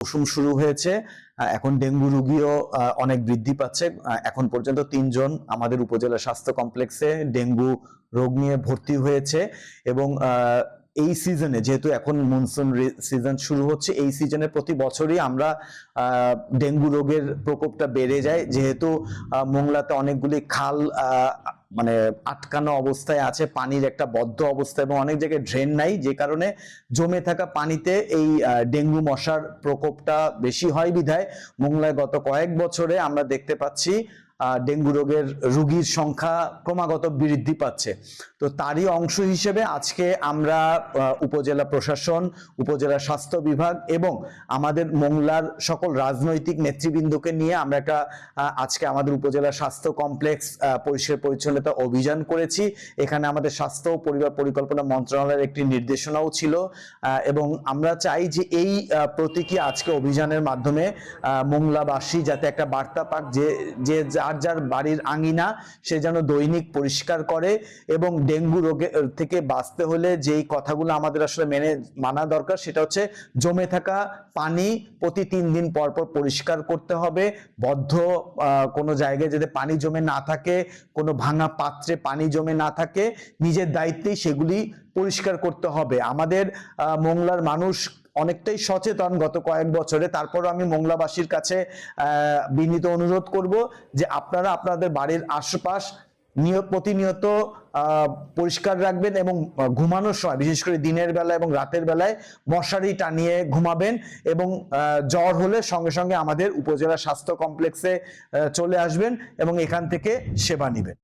মৌসুম শুরু হয়েছে। এখন ডেঙ্গু রোগীও অনেক বৃদ্ধি পাচ্ছে। এখন পর্যন্ত ৩ জন আমাদের উপজেলা স্বাস্থ্য কমপ্লেক্সে ডেঙ্গু রোগ নিয়ে ভর্তি হয়েছে এবং এই সিজনে যেহেতু এখন মনসুন সিজন শুরু হচ্ছে, এই সিজনে প্রতি বছরই আমরা ডেঙ্গু রোগের প্রকোপটা বেড়ে যায়, যেহেতু মোংলাতে অনেকগুলি খাল মানে আটকানো অবস্থায় আছে, পানির একটা বদ্ধ অবস্থা এবং অনেক জায়গায় ড্রেন নাই, যে কারণে জমে থাকা পানিতে এই ডেঙ্গু মশার প্রকোপটা বেশি হয় বিধায় মোংলায় গত কয়েক বছরে আমরা দেখতে পাচ্ছি ডেঙ্গু রোগের রোগীর সংখ্যা ক্রমাগত বৃদ্ধি পাচ্ছে। তো তারই অংশ হিসেবে আজকে আমরা উপজেলা প্রশাসন, উপজেলা স্বাস্থ্য বিভাগ এবং আমাদের মোংলার সকল রাজনৈতিক নেতৃবৃন্দকে নিয়ে আমরা একটা আজকে আমাদের উপজেলা স্বাস্থ্য কমপ্লেক্স পরিষ্কার পরিচ্ছন্নতা অভিযান করেছি। এখানে আমাদের স্বাস্থ্য ও পরিবার পরিকল্পনা মন্ত্রণালয়ের একটি নির্দেশনাও ছিল এবং আমরা চাই যে এই প্রতীকী আজকে অভিযানের মাধ্যমে মোংলাবাসী যাতে একটা বার্তা পাক যে যার বাড়ির আঙিনা সে যেন দৈনিক পরিষ্কার করে এবং ডেঙ্গু রোগে থেকে বাঁচতে হলে যেই কথাগুলো আমাদের আসলে মানা দরকার সেটা হচ্ছে জমে থাকা পানি প্রতি ৩ দিন পর পর পরিষ্কার করতে হবে। বদ্ধ কোনো জায়গায় যাতে পানি জমে না থাকে, কোনো ভাঙা পাত্রে পানি জমে না থাকে, নিজের দায়িত্বেই সেগুলি পরিষ্কার করতে হবে। আমাদের মোংলার মানুষ অনেকটাই সচেতন গত কয়েক বছরে, তারপরও আমি মোংলাবাসীর কাছে বিনীত অনুরোধ করব যে আপনারা আপনাদের বাড়ির আশপাশ প্রতিনিয়ত পরিষ্কার রাখবেন এবং ঘুমানোর সময় বিশেষ করে দিনের বেলা এবং রাতের বেলায় মশারি টানিয়ে ঘুমাবেন এবং জ্বর হলে সঙ্গে সঙ্গে আমাদের উপজেলা স্বাস্থ্য কমপ্লেক্সে চলে আসবেন এবং এখান থেকে সেবা নেবেন।